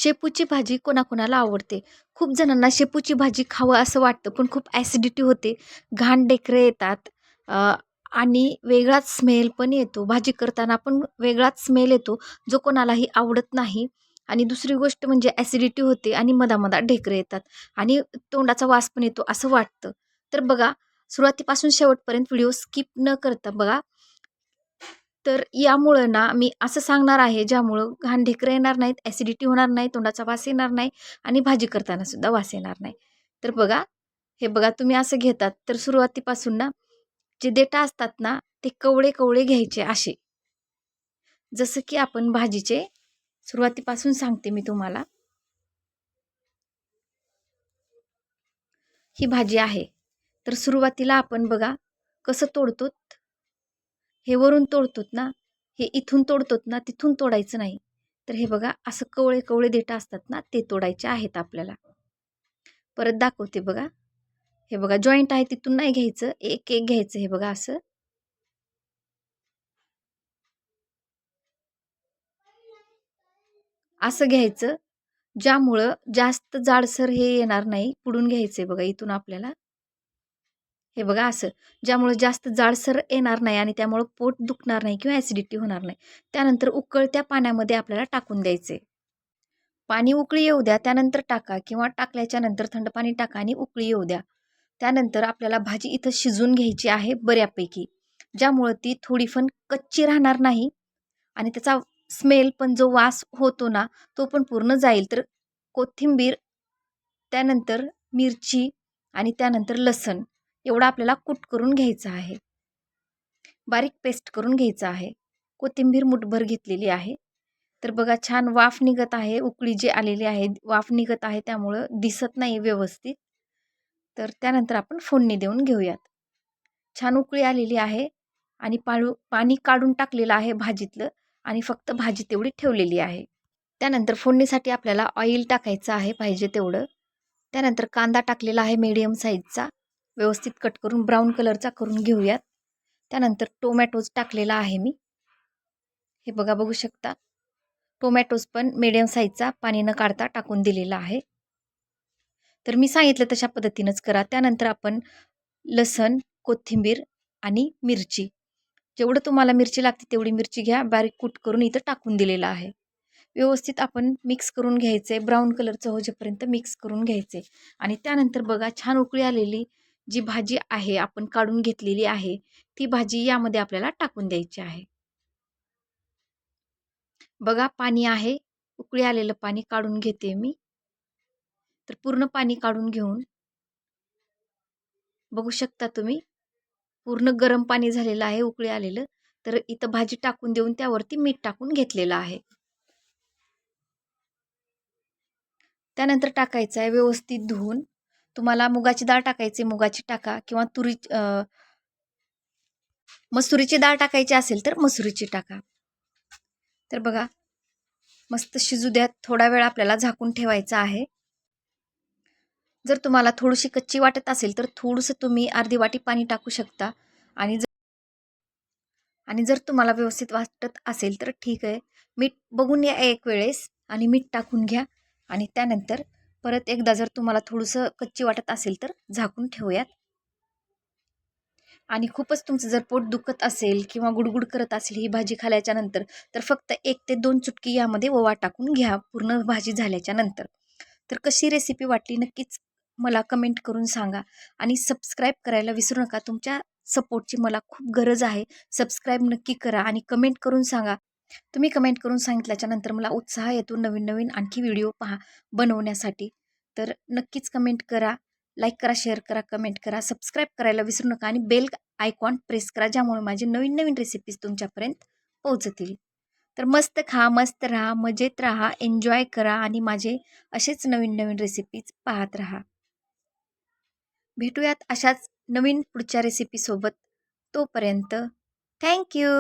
शेपूची भाजी कोणाकोणाला आवडते. खूप जणांना शेपूची भाजी खावं असं वाटतं, पण खूप ॲसिडिटी होते, घाण ढेकरं येतात अ, आणि वेगळाच स्मेल पण येतो. भाजी करताना पण वेगळाच स्मेल येतो, जो कोणालाही आवडत नाही. आणि दुसरी गोष्ट म्हणजे ॲसिडिटी होते आणि मधा ढेकरं येतात आणि तोंडाचा वास पण येतो असं वाटतं. तर बघा, सुरुवातीपासून शेवटपर्यंत व्हिडिओ स्किप न करता बघा. तर यामुळं ना मी असं सांगणार आहे, ज्यामुळं घाण ढेकरं येणार नाहीत, ॲसिडिटी होणार नाही, तोंडाचा वास येणार नाही आणि भाजी करताना सुद्धा वास येणार नाही. तर बघा, हे बघा तुम्ही असं घेतात तर सुरुवातीपासून ना जे देठं असतात ना, ते कवळे-कवळे घ्यायचे असे. जसं की आपण भाजीचे सुरुवातीपासून सांगते मी तुम्हाला. ही भाजी आहे. तर सुरुवातीला आपण बघा कसं तोडतो. हे वरून तोडतोत ना, हे इथून तोडतोत ना, तिथून तोडायचं नाही. तर हे बघा असं कवळे-कवळे देठं असतात ना, ते तोडायचे आहेत आपल्याला. परत दाखवते बघा. हे बघा जॉइंट आहे तिथून नाही घ्यायचं. एक-एक घ्यायचं हे बघा असं. असं घ्यायचं, ज्यामुळं जास्त जाडसर हे येणार नाही. पुढून घ्यायचंय बघा इथून आपल्याला. हे बघा असं. ज्यामुळं जास्त जाडसर येणार नाही आणि त्यामुळं पोट दुखणार नाही किंवा ॲसिडिटी होणार नाही. त्यानंतर उकळत्या पाण्यामध्ये आपल्याला टाकून द्यायचे. पाणी उकळी येऊ द्या, त्यानंतर टाका किंवा टाकल्याच्या नंतर थंड पाणी टाका आणि उकळी येऊ द्या. त्यानंतर आपल्याला भाजी इथं शिजवून घ्यायची आहे बऱ्यापैकी. ज्यामुळं ती थोडी पण कच्ची राहणार नाही आणि त्याचा स्मेल पण जो वास होतो ना, तो पण पूर्ण जाईल. तर कोथिंबीर, त्यानंतर मिरची आणि त्यानंतर लसण एवढं आपल्याला कूट करून घ्यायचं आहे. बारीक पेस्ट करून घ्यायचं आहे. कोथिंबीर मुठभर घेतलेली आहे. तर बघा छान वाफ निघत आहे. उकळी जी आलेली आहे, वाफ निघत आहे त्यामुळं दिसत नाही व्यवस्थित. तर त्यानंतर आपण फोडणी देऊन घेऊयात. छान उकळी आलेली आहे आणि पाणी काढून टाकलेलं आहे भाजीतलं आणि फक्त भाजी तेवढी ठेवलेली आहे. त्यानंतर फोडणीसाठी आपल्याला ऑइल टाकायचं आहे पाहिजे तेवढं. त्यानंतर कांदा टाकलेला आहे मीडियम साईजचा. व्यवस्थित कट करून ब्राऊन कलरचा करून घेऊयात. त्यानंतर टोमॅटोज टाकलेला आहे मी. हे बघा बघू शकता. टोमॅटोज पण मीडियम साईजचा पाणी न काढता टाकून दिलेला आहे. तर मी सांगितलं तशा पद्धतीनंच करा. त्यानंतर आपण लसण, कोथिंबीर आणि मिरची, जेवढं तुम्हाला मिरची लागते तेवढी मिरची घ्या. बारीक कूट करून इथं टाकून दिलेलं आहे. व्यवस्थित आपण मिक्स करून घ्यायचं आहे. ब्राऊन कलरचं होईपर्यंत मिक्स करून घ्यायचं आहे. आणि त्यानंतर बघा छान उकळी आलेली जी भाजी आहे आपण काढून घेतलेली आहे, ती भाजी यामध्ये आपल्याला टाकून द्यायची आहे. बघा पाणी आहे, उकळी आलेलं पाणी काढून घेते मी. तर पूर्ण पाणी काढून घेऊन बघू शकता तुम्ही, पूर्ण गरम पाणी झालेलं आहे, उकळी आलेलं. तर इथं भाजी टाकून देऊन त्यावरती मीठ टाकून घेतलेलं आहे. त्यानंतर टाकायचं आहे व्यवस्थित धुवून. तुम्हाला मुगाची डाळ टाकायची, मुगाची टाका किंवा मसुरीची डाळ टाकायची असेल तर मसुरीची टाका. तर बघा मस्त शिजू द्यात. थोडा वेळ आपल्याला झाकून ठेवायचं आहे. जर तुम्हाला थोडीशी कच्ची वाटत असेल तर थोडंसं तुम्ही अर्धी वाटी पाणी टाकू शकता. आणि जर तुम्हाला व्यवस्थित वाटत असेल तर ठीक आहे. मीठ बघून या एक वेळेस आणि मीठ टाकून घ्या. आणि त्यानंतर परत एकदा जर तुम्हाला थोडंसं कच्ची वाटत असेल तर झाकून ठेवूयात. आणि खूपच तुमचं जर पोट दुखत असेल किंवा गुडगुड करत असेल ही भाजी खाल्ल्याच्या नंतर, तर फक्त 1 ते 2 चुटकी यामध्ये ओवा टाकून घ्या पूर्ण भाजी झाल्याच्या नंतर. तर कशी रेसिपी वाटली नक्कीच मला कमेंट करून सांगा आणि सबस्क्राईब करायला विसरू नका. तुमच्या सपोर्टची मला खूप गरज आहे. सबस्क्राईब नक्की करा आणि कमेंट करून सांगा. तुम्ही कमेंट करून सांगितल्याच्या नंतर मला उत्साह येतो नवीन-नवीन आणखी व्हिडिओ बनवण्यासाठी. तर नक्कीच कमेंट करा, लाईक करा, शेअर करा, कमेंट करा, सबस्क्राईब करायला विसरू नका आणि बेल आयकॉन प्रेस करा, ज्यामुळे माझे नवीन-नवीन रेसिपीज तुमच्यापर्यंत पोहोचतील. तर मस्त खा, मस्त राहा, मजेत राहा, एन्जॉय करा आणि माझे असेच नवीन-नवीन रेसिपीज पाहत राहा. भेटूयात अशाच नवीन पुढच्या रेसिपीसोबत. तोपर्यंत थँक यू.